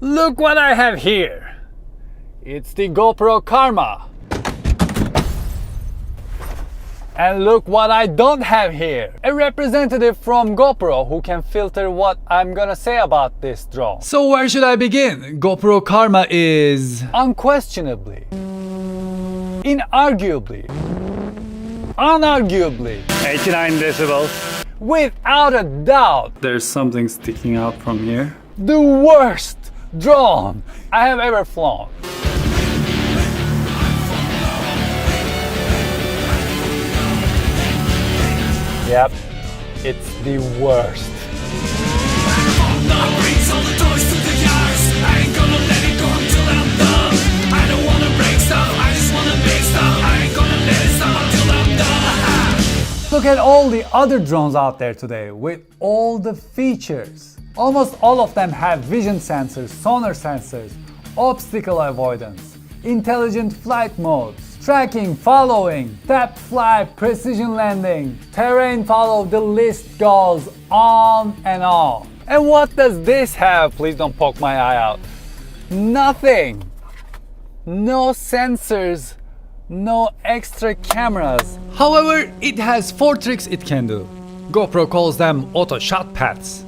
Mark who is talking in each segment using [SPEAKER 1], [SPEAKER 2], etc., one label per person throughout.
[SPEAKER 1] Look what I have here. It's the GoPro Karma. And look what I don't have here. A representative from GoPro who can filter what I'm gonna say about this drone. So where should I begin? GoPro Karma is unquestionably, inarguably, unarguably 89 decibels. Without a doubt, there's something sticking out from here. The worst drone I have ever flown. Yep, it's the worst. Look at all the other drones out there today with all the features. Almost all of them have vision sensors, sonar sensors, obstacle avoidance, intelligent flight modes, tracking, following, tap fly, precision landing, terrain follow, the list goes on and on. And what does this have? Please don't poke my eye out. Nothing. No sensors, no extra cameras. However, it has 4 tricks it can do. GoPro calls them auto shot paths.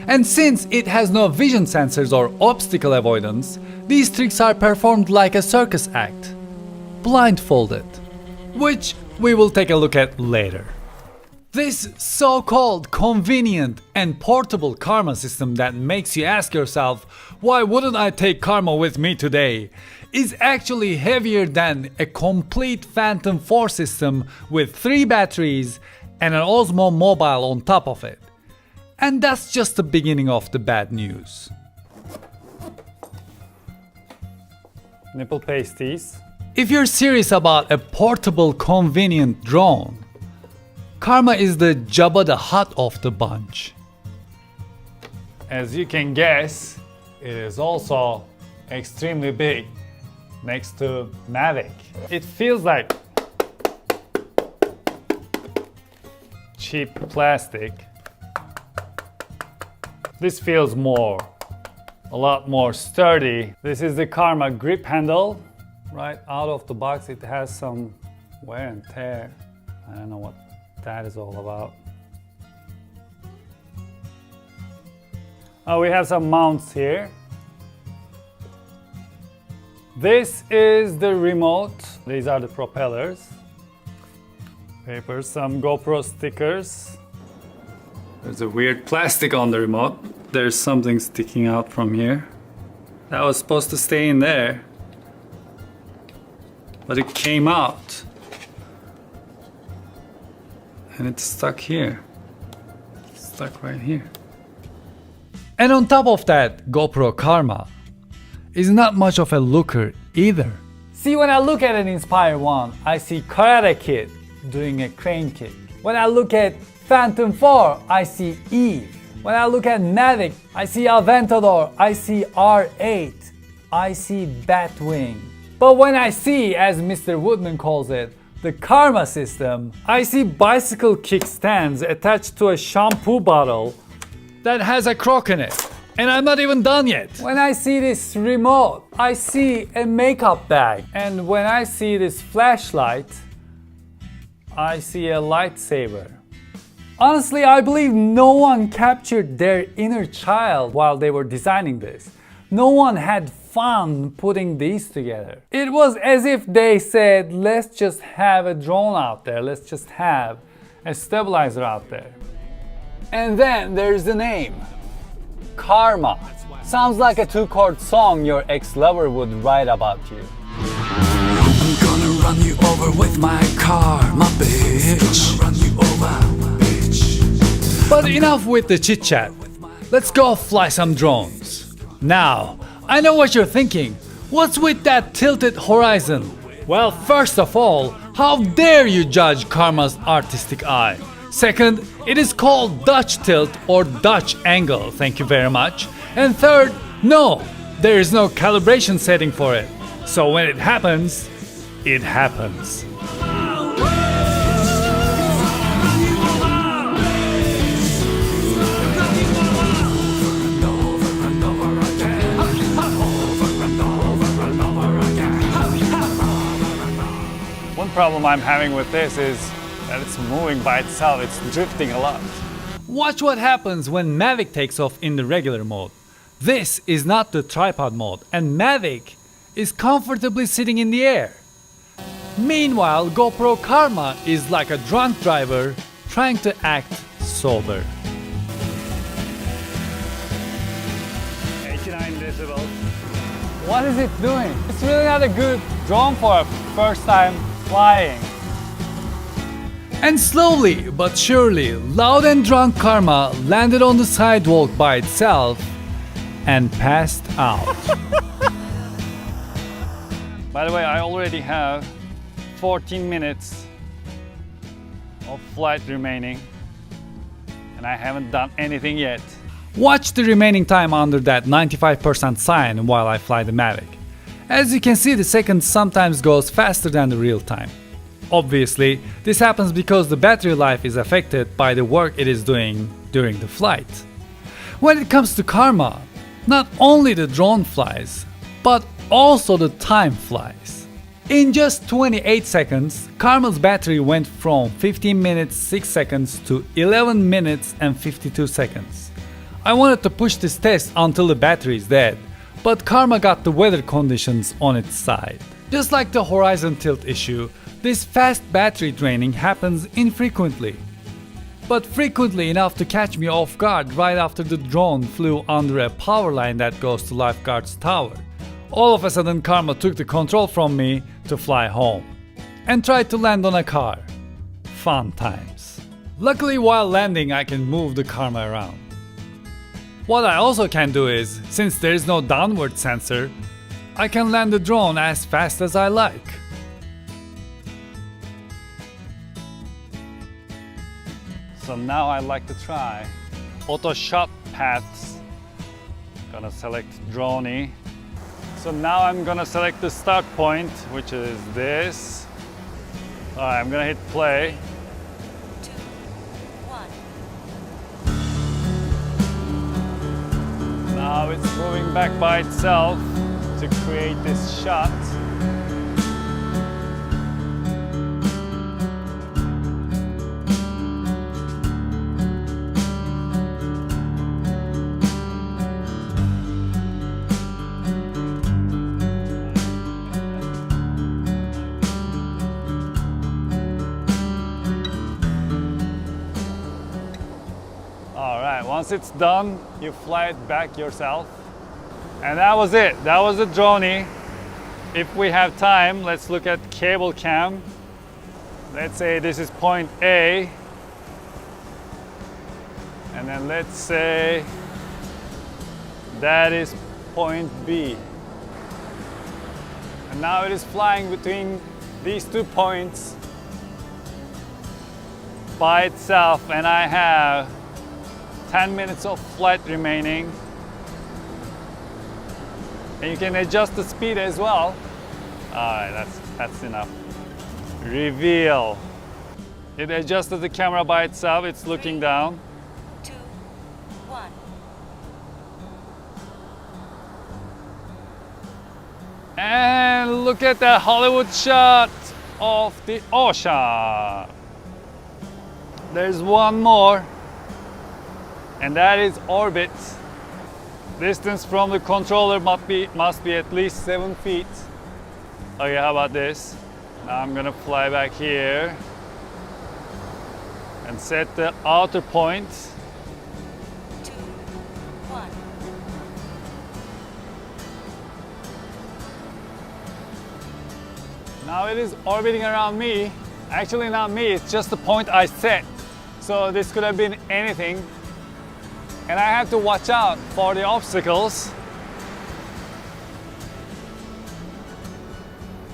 [SPEAKER 1] And since it has no vision sensors or obstacle avoidance, these tricks are performed like a circus act, blindfolded, which we will take a look at later. This so-called convenient and portable Karma system that makes you ask yourself, why wouldn't I take Karma with me today, is actually heavier than a complete Phantom 4 system with 3 batteries and an Osmo mobile on top of it. And that's just the beginning of the bad news. Nipple pasties. If you're serious about a portable convenient drone, Karma is the Jabba the Hutt of the bunch. As you can guess, it is also extremely big next to Mavic. It feels like cheap plastic. This feels a lot more sturdy. This is the Karma grip handle. Right out of the box it has some wear and tear. I don't know what that is all about. Oh, we have some mounts here. This is the remote. These are the propellers. Papers, some GoPro stickers. There's a weird plastic on the remote. There's something sticking out from here. That was supposed to stay in there, but it came out. And it's stuck here. It's stuck right here. And on top of that, GoPro Karma is not much of a looker either. See, when I look at an Inspire 1, I see Karate Kid doing a crane kick. When I look at Phantom 4, I see Eve. When I look at Mavic, I see Aventador, I see R8, I see Batwing. But when I see, as Mr. Woodman calls it, the Karma system, I see bicycle kickstands attached to a shampoo bottle that has a crock in it. And I'm not even done yet. When I see this remote, I see a makeup bag. And when I see this flashlight, I see a lightsaber. Honestly, I believe no one captured their inner child while they were designing this. No one had fun putting these together. It was as if they said, let's just have a drone out there, let's just have a stabilizer out there. And then there's the name, Karma. Sounds like a 2-chord song your ex-lover would write about you.
[SPEAKER 2] I'm gonna run you over with my karma, bitch. Gonna run you over, bitch.
[SPEAKER 1] But enough with the chit chat. Let's go fly some drones. Now, I know what you're thinking. What's with that tilted horizon? Well, first of all, how dare you judge Karma's artistic eye? Second, it is called Dutch tilt or Dutch angle, thank you very much. And third, no, there is no calibration setting for it. So when it happens, it happens.
[SPEAKER 3] problem I'm having with this is that it's moving by itself, it's drifting a lot.
[SPEAKER 1] Watch what happens when Mavic takes off in the regular mode. This is not the tripod mode, and Mavic is comfortably sitting in the air. Meanwhile, GoPro Karma is like a drunk driver trying to act sober.
[SPEAKER 3] 89 decibels.
[SPEAKER 1] What is it doing? It's really not a good drone for a first time flying. And slowly but surely, loud and drunk Karma landed on the sidewalk by itself and passed out.
[SPEAKER 3] By the way, I already have 14 minutes of flight remaining and I haven't done anything yet.
[SPEAKER 1] Watch the remaining time under that 95% sign while I fly the Mavic. As you can see, the seconds sometimes goes faster than the real time. Obviously, this happens because the battery life is affected by the work it is doing during the flight. When it comes to Karma, not only the drone flies, but also the time flies. In just 28 seconds, Karma's battery went from 15 minutes 6 seconds to 11 minutes and 52 seconds. I wanted to push this test until the battery is dead, but Karma got the weather conditions on its side. Just like the horizon tilt issue, this fast battery draining happens infrequently, but frequently enough to catch me off guard right after the drone flew under a power line that goes to lifeguard's tower. All of a sudden, Karma took the control from me to fly home and tried to land on a car. Fun times. Luckily, while landing, I can move the Karma around. What I also can do is, since there is no downward sensor, I can land the drone as fast as I like.
[SPEAKER 3] So now I'd like to try auto shot paths. Gonna select drone. So now I'm gonna select the start point, which is this. Alright, I'm gonna hit play.
[SPEAKER 4] 2, 1.
[SPEAKER 3] Now it's moving back by itself to create this shot. Alright, once it's done, you fly it back yourself. And that was it. That was the drone. If we have time, let's look at cable cam. Let's say this is point A. And then let's say that is point B. And now it is flying between these 2 points by itself, and I have 10 minutes of flight remaining. And you can adjust the speed as well. Alright, that's enough. Reveal. It adjusted the camera by itself, it's looking down.
[SPEAKER 4] 2, 1.
[SPEAKER 3] And look at that Hollywood shot of the ocean. There's one more, and that is orbit. Distance from the controller must be at least 7 feet. Okay, how about this? Now I'm gonna fly back here and set the outer point.
[SPEAKER 4] 2, 1.
[SPEAKER 3] Now it is orbiting around me. Actually not me, it's just the point I set. So this could have been anything. And I have to watch out for the obstacles.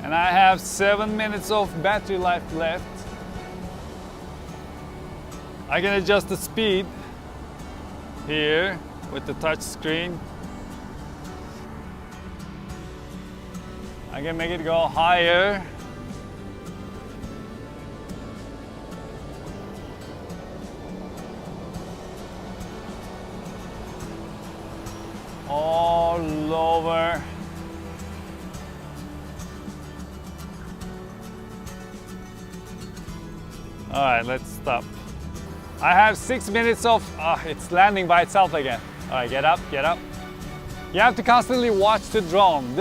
[SPEAKER 3] And I have 7 minutes of battery life left. I can adjust the speed here with the touch screen. I can make it go higher. Or lower. Alright, let's stop. I have 6 minutes of, it's landing by itself again. Alright, get up, get up. You have to constantly watch the drone.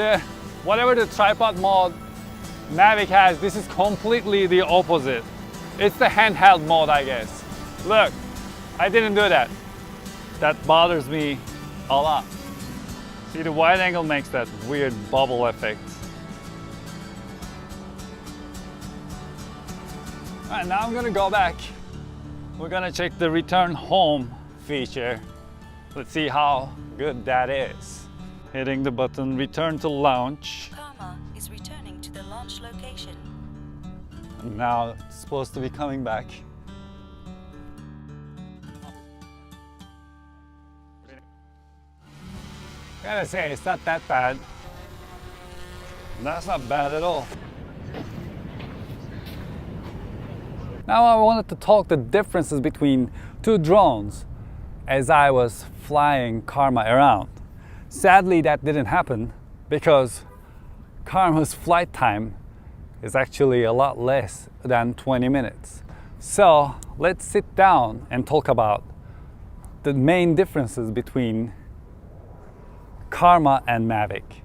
[SPEAKER 3] Whatever the tripod mode Mavic has, this is completely the opposite. It's the handheld mode, I guess. Look, I didn't do that. That bothers me a lot. See, the wide angle makes that weird bubble effect. Alright, now I'm gonna go back. We're gonna check the return home feature. Let's see how good that is. Hitting the button, return to launch.
[SPEAKER 4] Karma is returning to the launch location.
[SPEAKER 3] And now it's supposed to be coming back. Gotta say, it's not that bad. That's not bad at all. Now I wanted to talk the differences between two drones as I was flying Karma around. Sadly, that didn't happen because Karma's flight time is actually a lot less than 20 minutes. So let's sit down and talk about the main differences between Karma and Mavic.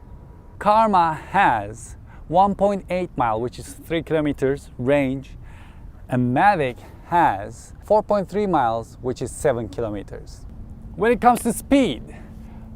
[SPEAKER 3] Karma has 1.8 mile, which is 3 kilometers range, and Mavic has 4.3 miles, which is 7 kilometers. When it comes to speed,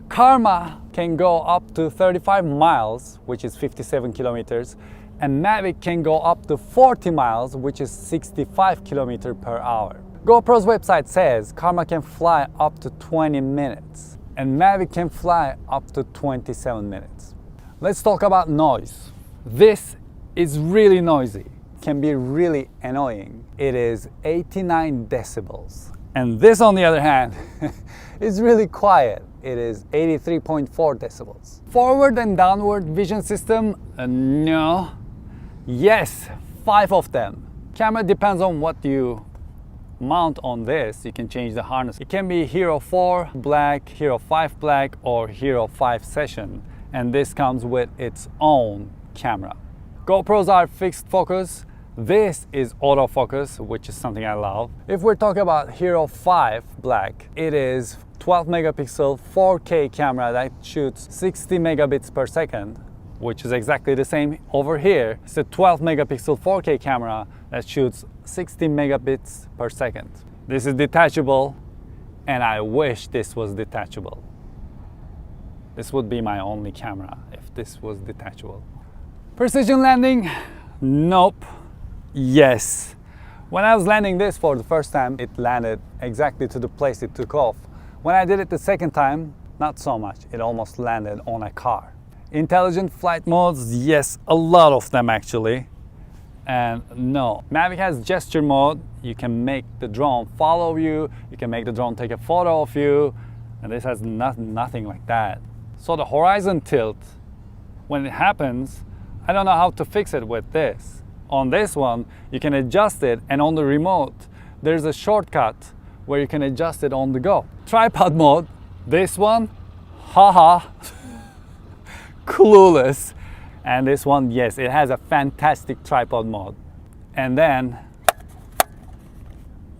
[SPEAKER 3] Karma can go up to 35 miles, which is 57 kilometers, and Mavic can go up to 40 miles, which is 65 kilometers per hour. GoPro's website says Karma can fly up to 20 minutes, and Mavic can fly up to 27 minutes. Let's talk about noise. This is really noisy. Can be really annoying. It is 89 decibels. And this, on the other hand, is really quiet. It is 83.4 decibels. Forward and downward vision system, no. Yes, 5 of them. Camera depends on what you mount on this. You can change the harness. It can be Hero 4 black, Hero 5 black, or Hero 5 session. And this comes with its own camera. GoPros are fixed focus. This is autofocus, which is something I love. If we're talking about Hero 5 Black, it is 12 megapixel 4K camera that shoots 60 megabits per second, which is exactly the same over here. It's a 12 megapixel 4K camera that shoots 60 megabits per second. This is detachable, and I wish this was detachable. This would be my only camera if this was detachable. Precision landing, nope. Yes. When I was landing this for the first time, it landed exactly to the place it took off. When I did it the second time, not so much. It almost landed on a car. Intelligent flight modes, yes, a lot of them actually. And no. Mavic has gesture mode. You can make the drone follow you. You can make the drone take a photo of you. And this has nothing like that. So the horizon tilt, when it happens, I don't know how to fix it with this. On this one, you can adjust it, and on the remote, there's a shortcut where you can adjust it on the go. Tripod mode, this one, haha, clueless. And this one, yes, it has a fantastic tripod mode. And then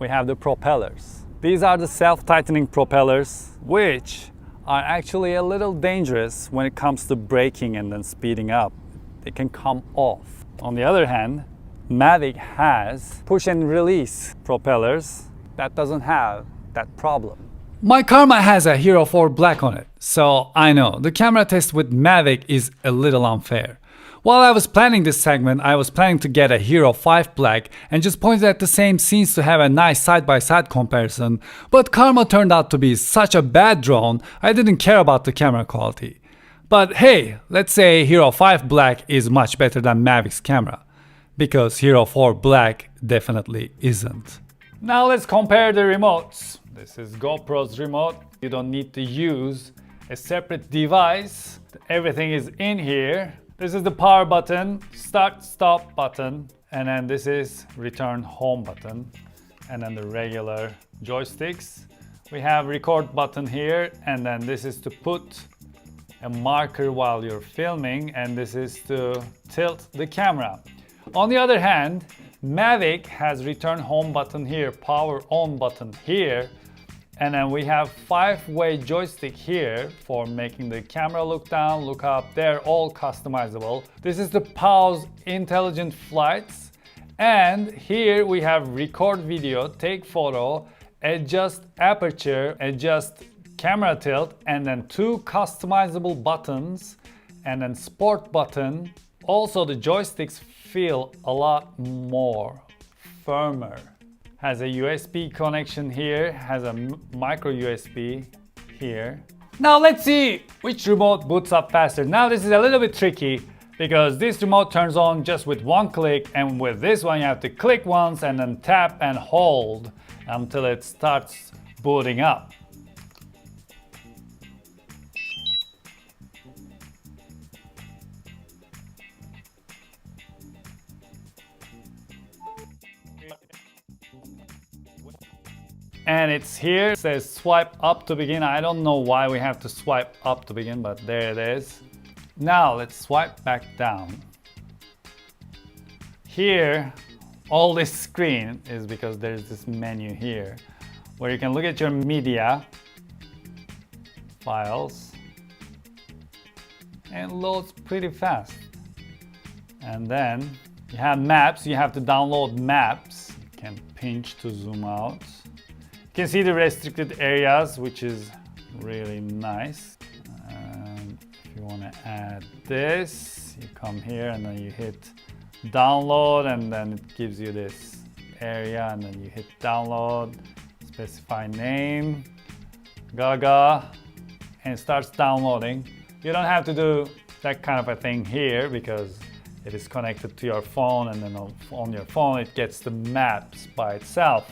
[SPEAKER 3] we have the propellers. These are the self-tightening propellers, which are actually a little dangerous when it comes to braking and then speeding up. They can come off. On the other hand, Mavic has push and release propellers that doesn't have that problem. My Karma has a Hero 4 Black on it, so I know the camera test with Mavic is a little unfair. While I was planning this segment, I was planning to get a Hero 5 Black and just pointed at the same scenes to have a nice side-by-side comparison, but Karma turned out to be such a bad drone, I didn't care about the camera quality. But hey, let's say Hero 5 Black is much better than Mavic's camera, because Hero 4 Black definitely isn't. Now let's compare the remotes. This is GoPro's remote. You don't need to use a separate device. Everything is in here. This is the power button, start stop button, and then this is return home button, and then the regular joysticks. We have record button here, and then this is to put a marker while you're filming, and this is to tilt the camera. On the other hand, Mavic has return home button here, power on button here, and then we have 5-way joystick here for making the camera look down, look up. They're all customizable. This is the pause intelligent flights, and here we have record video, take photo, adjust aperture, adjust camera tilt, and then 2 customizable buttons, and then sport button. Also the joysticks feel a lot more firmer. Has a USB connection here, has a micro USB here. Now let's see which remote boots up faster. Now this is a little bit tricky because this remote turns on just with 1 click, and with this one you have to click once and then tap and hold until it starts booting up. And it's here, it says swipe up to begin. I don't know why we have to swipe up to begin, but there it is. Now let's swipe back down. Here, all this screen is because there's this menu here where you can look at your media, files, and it loads pretty fast. And then you have maps, you have to download maps. You can pinch to zoom out. You can see the restricted areas, which is really nice. And if you want to add this, you come here and then you hit download, and then it gives you this area, and then you hit download, specify name, Gaga, and it starts downloading. You don't have to do that kind of a thing here because it is connected to your phone, and then on your phone it gets the maps by itself.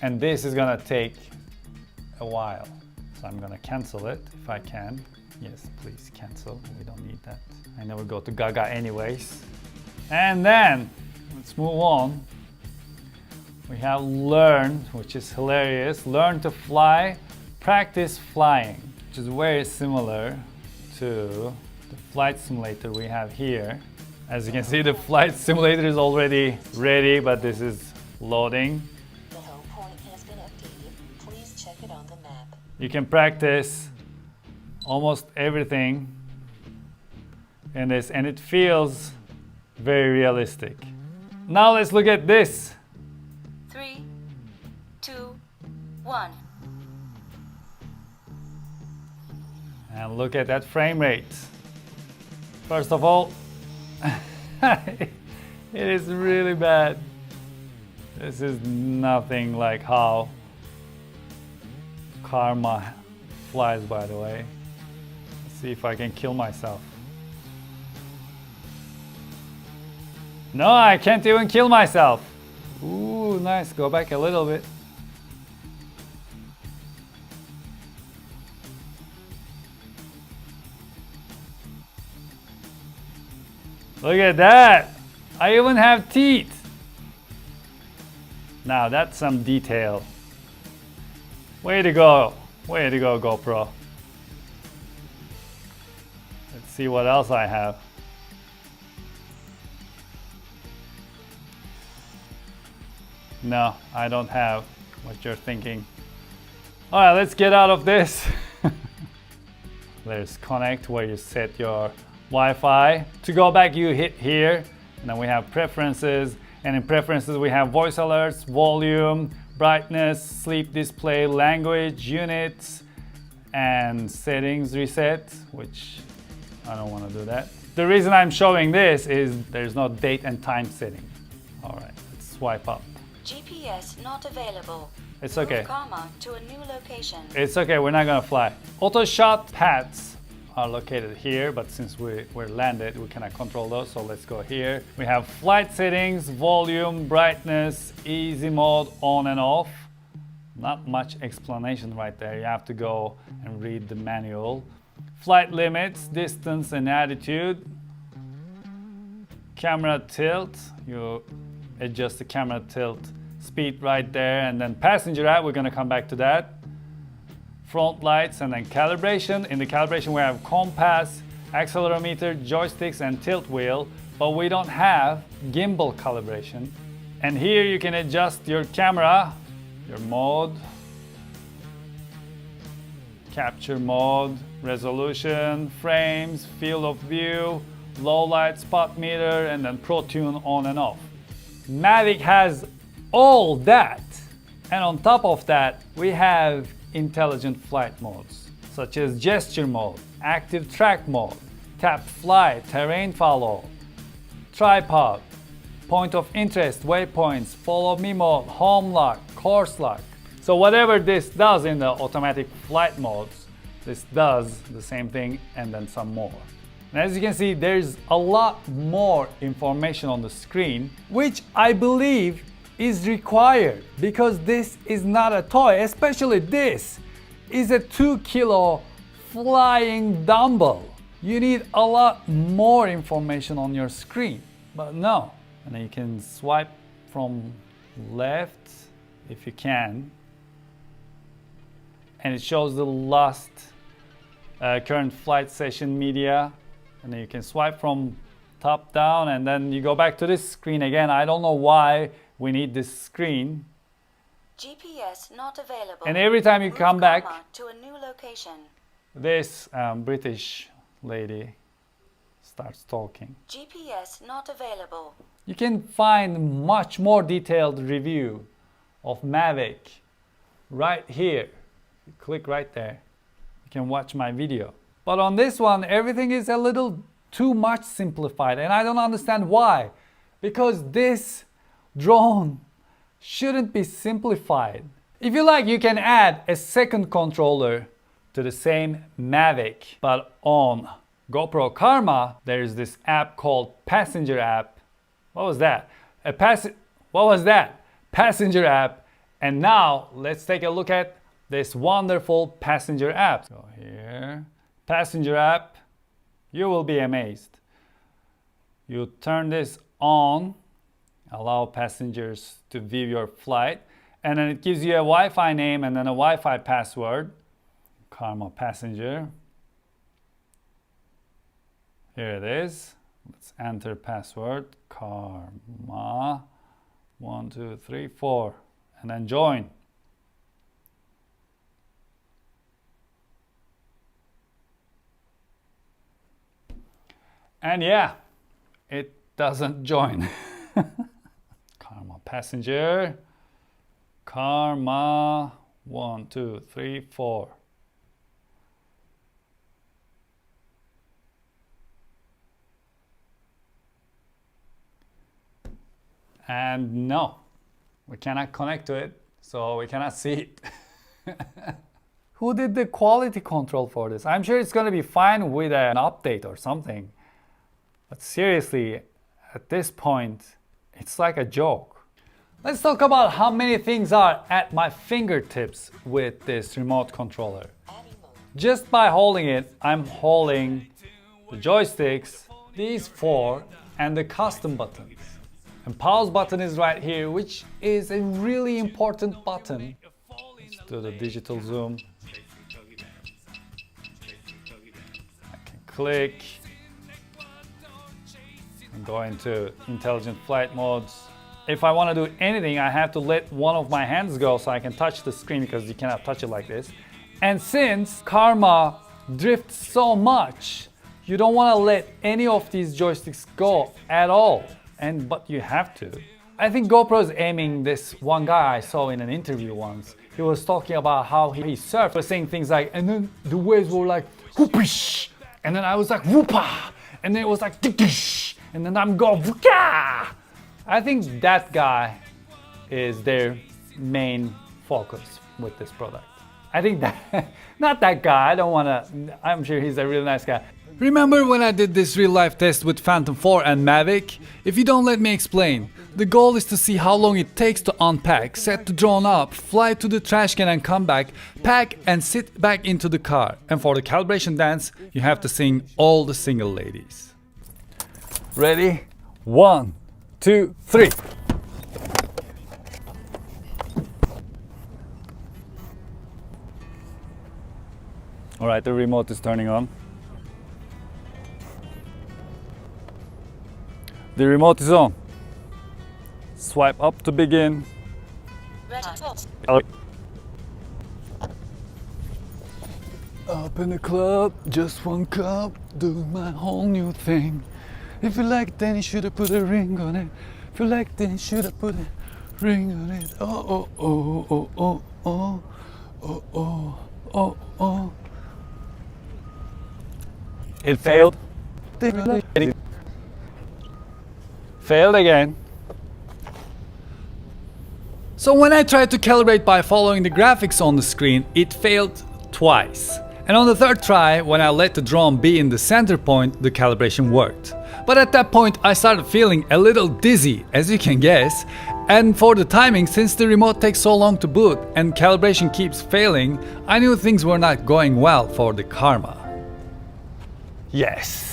[SPEAKER 3] And this is gonna take a while. So I'm gonna cancel it if I can. Yes, please cancel. We don't need that. I never go to Gaga anyways. And then, let's move on. We have learn, which is hilarious. Learn to fly, practice flying, which is very similar to the flight simulator we have here. As you can see, the flight simulator is already ready, but this is loading. You can practice almost everything in this, and it feels very realistic. Now let's look at this.
[SPEAKER 4] 3, 2, 1.
[SPEAKER 3] And look at that frame rate. First of all, it is really bad. This is nothing like how Karma flies, by the way. Let's see if I can kill myself. No, I can't even kill myself. Ooh, nice. Go back a little bit. Look at that. I even have teeth. Now that's some detail. Way to go, GoPro. Let's see what else I have. No, I don't have what you're thinking. All right, let's get out of this. There's connect where you set your Wi-Fi. To go back, you hit here, and then we have preferences, and in preferences we have voice alerts, volume, brightness, sleep display, language, units, and settings reset, which I don't want to do that. The reason I'm showing this is there's no date and time setting. All right, let's swipe up.
[SPEAKER 4] GPS not available.
[SPEAKER 3] It's okay.
[SPEAKER 4] Move Karma to a new location.
[SPEAKER 3] It's okay, we're not gonna fly. Auto shot pads are located here, but since we're landed, we cannot control those, so let's go here. We have flight settings, volume, brightness, easy mode, on and off. Not much explanation right there. You have to go and read the manual. Flight limits, distance and attitude. Camera tilt, you adjust the camera tilt speed right there, and then passenger app, we're gonna come back to that. Front lights, and then calibration. In the calibration we have compass, accelerometer, joysticks, and tilt wheel, but we don't have gimbal calibration. And here you can adjust your camera, your mode, capture mode, resolution, frames, field of view, low light, spot meter, and then Pro Tune on and off. Mavic has all that. And on top of that, we have intelligent flight modes, such as gesture mode, active track mode, tap fly, terrain follow, tripod, point of interest, waypoints, follow me mode, home lock, course lock. So whatever this does in the automatic flight modes, this does the same thing and then some more. And as you can see, there's a lot more information on the screen, which I believe is required because this is not a toy, especially this is a 2 kilo flying dumbbell. You need a lot more information on your screen, but no. And then you can swipe from left if you can, and it shows the last current flight session media, and then you can swipe from top down, and then you go back to this screen again. I don't know why we need this screen.
[SPEAKER 4] GPS not available.
[SPEAKER 3] And every time you come back
[SPEAKER 4] to a new location.
[SPEAKER 3] This British lady starts talking.
[SPEAKER 4] GPS not available.
[SPEAKER 3] You can find much more detailed review of Mavic right here. You click right there. You can watch my video. But on this one, everything is a little too much simplified, and I don't understand why. Because this drone shouldn't be simplified. If you like, you can add a second controller to the same Mavic, but on GoPro Karma, there's this app called Passenger app. What was that? What was that? Passenger app. And now let's take a look at this wonderful Passenger app. So here, Passenger app, you will be amazed. You turn this on, allow passengers to view your flight, and then it gives you a Wi-Fi name and then a Wi-Fi password. Karma Passenger. Here it is. Let's enter password. Karma 1, 2, 3, 4, and then join. And yeah, it doesn't join. Karma Passenger. Karma 1, 2, 3, 4. And no, we cannot connect to it, so we cannot see it. Who did the quality control for this? I'm sure it's going to be fine with an update or something. But seriously, at this point, it's like a joke. Let's talk about how many things are at my fingertips with this remote controller. Just by holding it, I'm holding the joysticks, these 4, and the custom buttons. And pause button is right here, which is a really important button. Let's do the digital zoom. I can click and go into intelligent flight modes. If I want to do anything, I have to let one of my hands go so I can touch the screen, because you cannot touch it like this. And since Karma drifts so much, you don't want to let any of these joysticks go at all. But you have to. I think GoPro is aiming this one guy I saw in an interview once. He was talking about how he surfed, was saying things like, and then the waves were like, whoopish, and then I was like, whoopa, and then it was like, tikish, and then I'm going, whooka. I think that guy is their main focus with this product. I think that, not that guy, I'm sure he's a really nice guy.
[SPEAKER 1] Remember when I did this real life test with Phantom 4 and Mavic? If you don't, let me explain. The goal is to see how long it takes to unpack, set the drone up, fly to the trash can and come back, pack and sit back into the car. And for the calibration dance, you have to sing all the single ladies.
[SPEAKER 3] Ready? 1, 2, 3. All right, the remote is turning on. The remote is on. Swipe up to begin.
[SPEAKER 1] Up in the club, just one cup, doing my whole new thing. If you like, then you should have put a ring on it. If you like, then you should have put a ring on it. Oh, oh, oh, oh, oh, oh, oh, oh, oh, oh.
[SPEAKER 3] It failed. Failed again.
[SPEAKER 1] So when I tried to calibrate by following the graphics on the screen, it failed twice. And on the third try, when I let the drone be in the center point, the calibration worked. But at that point I started feeling a little dizzy, as you can guess. And for the timing, since the remote takes so long to boot and calibration keeps failing, I knew things were not going well for the Karma.
[SPEAKER 3] Yes.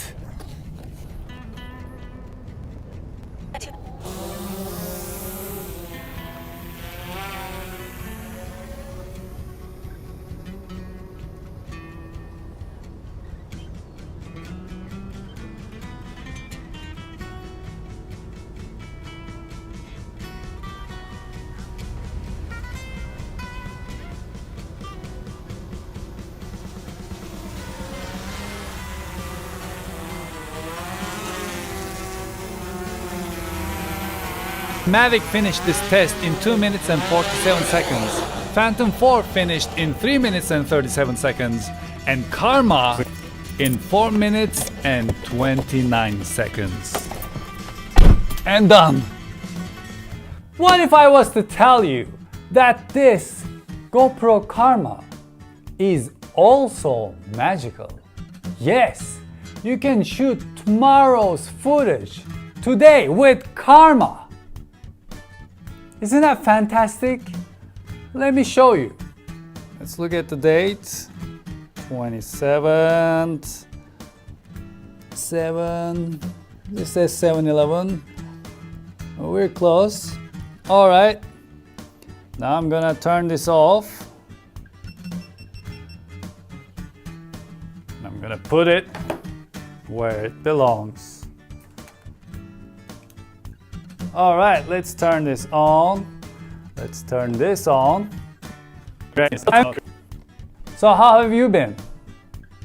[SPEAKER 1] Mavic finished this test in 2 minutes and 47 seconds. Phantom 4 finished in 3 minutes and 37 seconds. And Karma in 4 minutes and 29 seconds. And done! What if I was to tell you that this GoPro Karma is also magical? Yes, you can shoot tomorrow's footage today with Karma. Isn't that fantastic? Let me show you. Let's look at the date. 27th. 7. This says 7/11. We're close. All right. Now I'm gonna turn this off. I'm gonna put it where it belongs. All right, let's turn this on. Let's turn this on. So how have you been?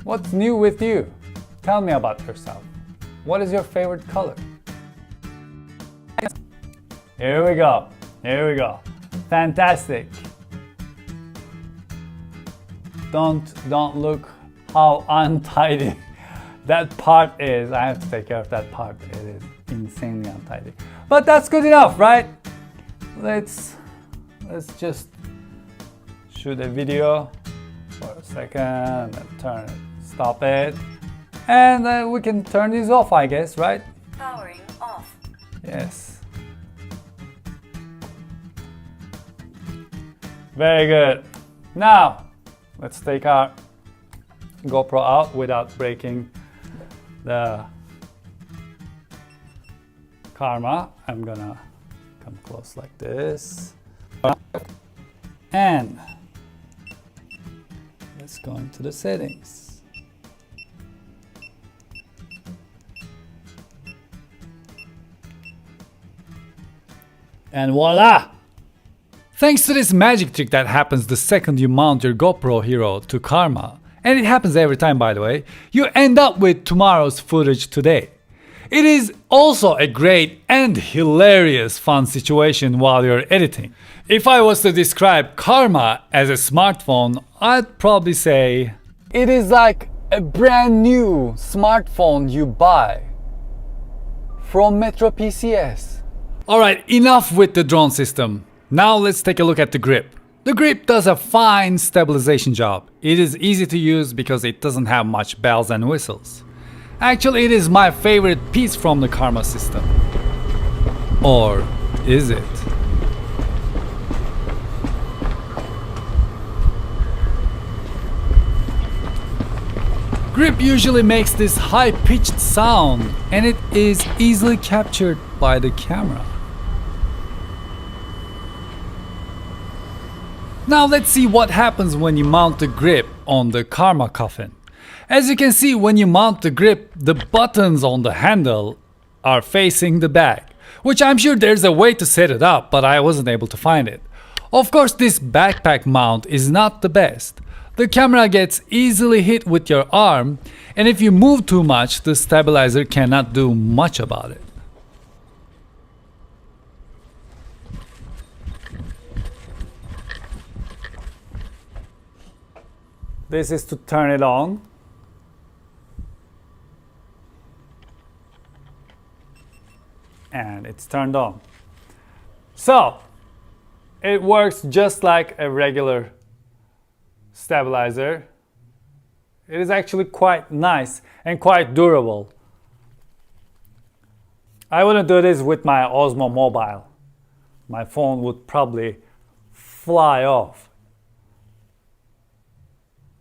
[SPEAKER 1] What's new with you? Tell me about yourself. What is your favorite color? Here we go. Here we go. Fantastic. Don't look how untidy that part is. I have to take care of that part. It is insanely untidy. But that's good enough, right? Let's just shoot a video for a second and turn it, stop it, and then we can turn this off, I guess, right?
[SPEAKER 4] Powering off.
[SPEAKER 1] Yes. Very good. Now, let's take our GoPro out without breaking the Karma. I'm gonna come close like this. And let's go into the settings. And voila! Thanks to this magic trick that happens the second you mount your GoPro Hero to Karma, and it happens every time by the way, you end up with tomorrow's footage today. It is also a great and hilarious fun situation while you're editing. If I was to describe Karma as a smartphone, I'd probably say it is like a brand new smartphone you buy from Metro PCS. Alright, enough with the drone system. Now let's take a look at the grip. The grip does a fine stabilization job. It is easy to use because it doesn't have much bells and whistles. Actually, it is my favorite piece from the Karma system. Or is it? Grip usually makes this high-pitched sound, and it is easily captured by the camera. Now let's see what happens when you mount the grip on the Karma coffin. As you can see, when you mount the grip, the buttons on the handle are facing the back, which I'm sure there's a way to set it up, but I wasn't able to find it. Of course, this backpack mount is not the best. The camera gets easily hit with your arm, and if you move too much, the stabilizer cannot do much about it. This is to turn it on. And it's turned on. So, it works just like a regular stabilizer. It is actually quite nice and quite durable. I wouldn't do this with my Osmo mobile. My phone would probably fly off.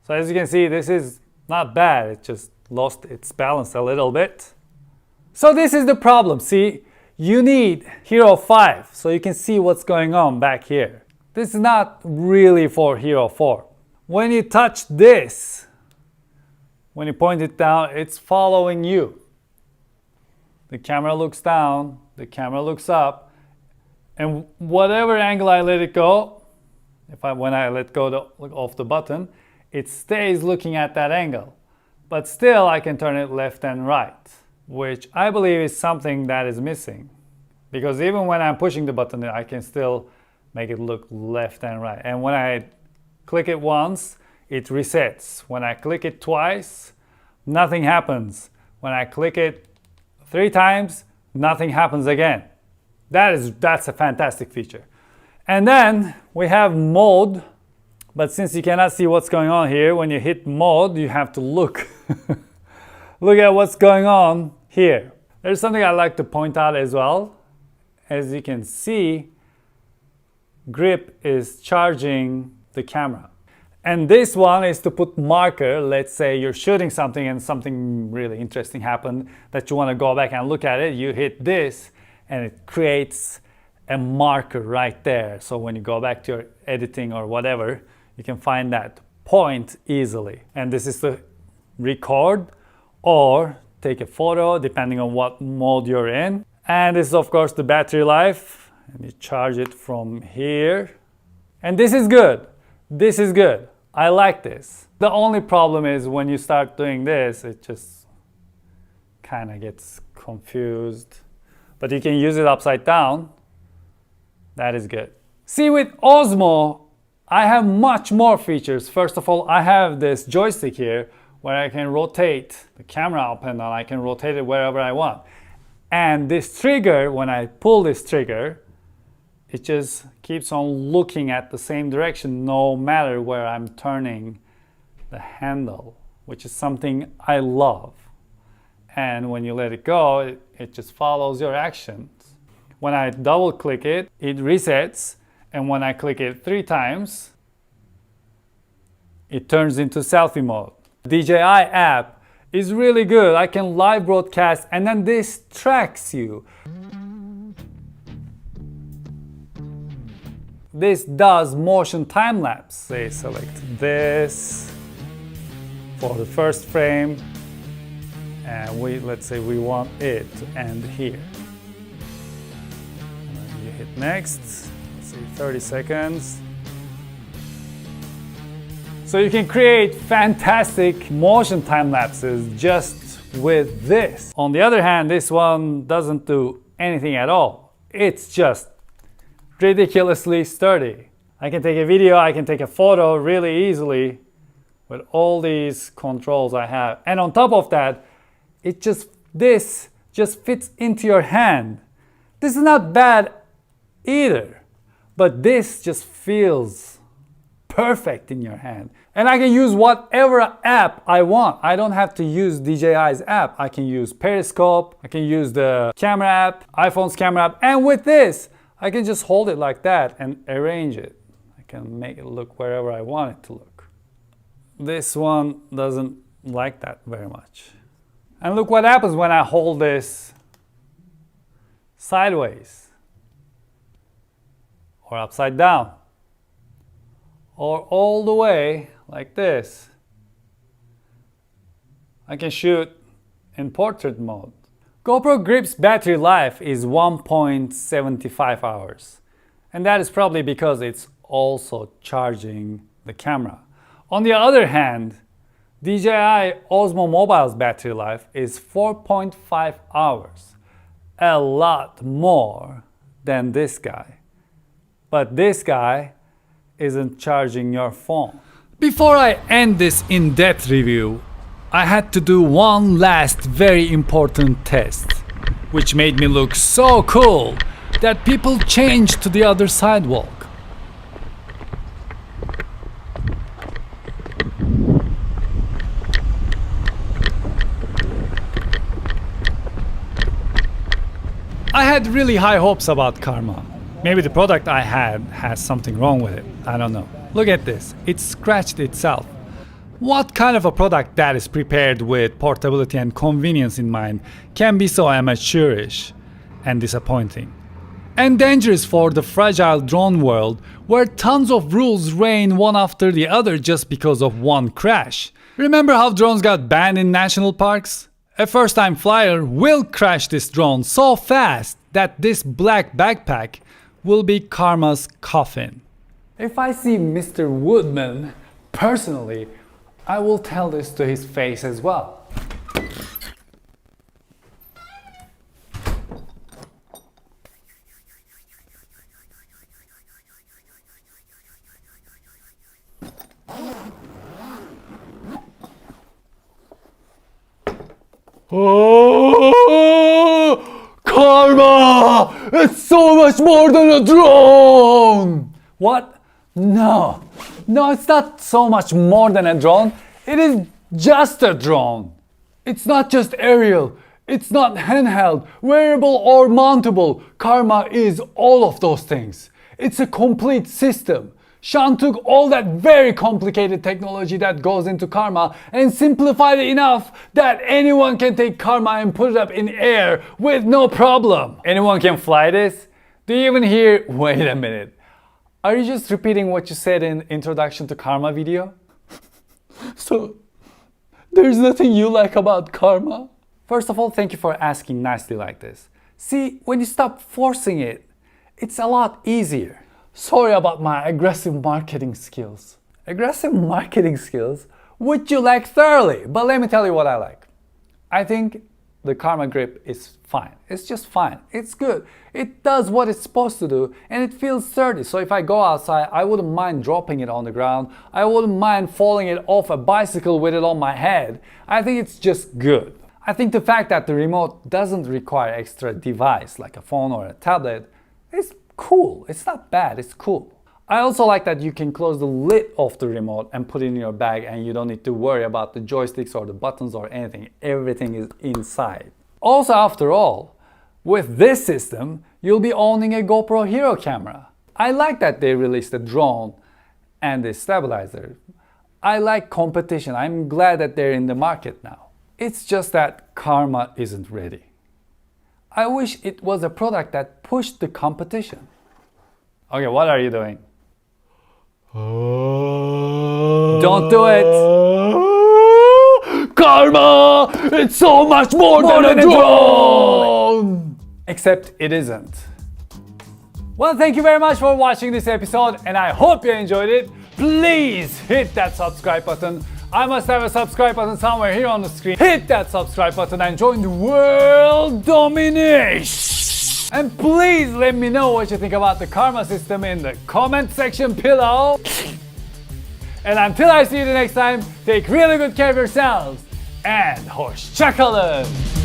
[SPEAKER 1] So as you can see, this is not bad. It just lost its balance a little bit. So this is the problem. See, you need Hero 5 so you can see what's going on back here. This is not really for Hero 4. When you touch this, when you point it down, it's following you. The camera looks down, the camera looks up, and whatever angle I let it go, when I let go of the button, it stays looking at that angle. But still, I can turn it left and right, which I believe is something that is missing. Because even when I'm pushing the button, I can still make it look left and right. And when I click it once, it resets. When I click it twice, nothing happens. When I click it 3 times, nothing happens again. That's a fantastic feature. And then we have mode. But since you cannot see what's going on here, when you hit mode, you have to look. Look at what's going on here. There's something I'd like to point out as well. As you can see, grip is charging the camera. And this one is to put marker. Let's say you're shooting something and something really interesting happened that you want to go back and look at it. You hit this and it creates a marker right there. So when you go back to your editing or whatever, you can find that point easily. And this is to record or take a photo depending on what mode you're in. And this is of course the battery life. And you charge it from here. And this is good. This is good. I like this. The only problem is when you start doing this, it just kind of gets confused. But you can use it upside down. That is good. See, with Osmo, I have much more features. First of all, I have this joystick here where I can rotate the camera up and down. I can rotate it wherever I want. And this trigger, when I pull this trigger, it just keeps on looking at the same direction no matter where I'm turning the handle, which is something I love. And when you let it go, it just follows your actions. When I double click it, it resets. And when I click it 3 times, it turns into selfie mode. DJI app is really good. I can live broadcast and then this tracks you. This does motion time lapse. Say select this for the first frame and let's say we want it to end here. And then you hit next. 30 seconds. So you can create fantastic motion time lapses just with this. On the other hand, this one doesn't do anything at all. It's just ridiculously sturdy. I can take a video, I can take a photo really easily with all these controls I have. And on top of that, this just fits into your hand. This is not bad either. But this just feels perfect in your hand. And I can use whatever app I want. I don't have to use DJI's app. I can use Periscope. I can use the camera app, iPhone's camera app. And with this, I can just hold it like that and arrange it. I can make it look wherever I want it to look. This one doesn't like that very much. And look what happens when I hold this sideways. Or upside down, or all the way like this. I can shoot in portrait mode.
[SPEAKER 3] GoPro Grip's battery life is 1.75 hours. And that is probably because it's also charging the camera. On the other hand, DJI Osmo Mobile's battery life is 4.5 hours. A lot more than this guy. But this guy isn't charging your phone. Before I end this in-depth review, I had to do one last very important test, which made me look so cool that people changed to the other sidewalk. I had really high hopes about Karma. Maybe the product I had has something wrong with it. I don't know. Look at this. It scratched itself. What kind of a product that is prepared with portability and convenience in mind can be so amateurish and disappointing? And dangerous for the fragile drone world where tons of rules reign one after the other just because of one crash. Remember how drones got banned in national parks? A first-time flyer will crash this drone so fast that this black backpack will be Karma's coffin. If I see Mr. Woodman personally, I will tell this to his face as well. Oh, Karma! It's so much more than a drone! What? No, it's not so much more than a drone. It is just a drone. It's not just aerial. It's not handheld, wearable or mountable. Karma is all of those things. It's a complete system. Sean took all that very complicated technology that goes into Karma and simplified it enough that anyone can take Karma and put it up in air with no problem. Anyone can fly this? Do you even hear? Wait a minute. Are you just repeating what you said in introduction to Karma video? So, there's nothing you like about Karma? First of all, thank you for asking nicely like this. See, when you stop forcing it, it's a lot easier. Sorry about my aggressive marketing skills. Aggressive marketing skills? Which you like thoroughly, but let me tell you what I like. I think the Karma grip is fine. It's just fine. It's good. It does what it's supposed to do and it feels sturdy. So if I go outside, I wouldn't mind dropping it on the ground. I wouldn't mind falling it off a bicycle with it on my head. I think it's just good. I think the fact that the remote doesn't require extra device like a phone or a tablet is cool. It's not bad. It's cool. I also like that you can close the lid of the remote and put it in your bag and you don't need to worry about the joysticks or the buttons or anything. Everything is inside. Also, after all, with this system, you'll be owning a GoPro Hero camera. I like that they released a drone and a stabilizer. I like competition. I'm glad that they're in the market now. It's just that Karma isn't ready. I wish it was a product that pushed the competition. Okay, what are you doing? Don't do it! Karma! It's so much more than a drone! Except it isn't. Well, thank you very much for watching this episode and I hope you enjoyed it. Please hit that subscribe button. I must have a subscribe button somewhere here on the screen. Hit that subscribe button and join the world domination. And please let me know what you think about the Karma system in the comment section below. And until I see you the next time, take really good care of yourselves and hoşça kalın.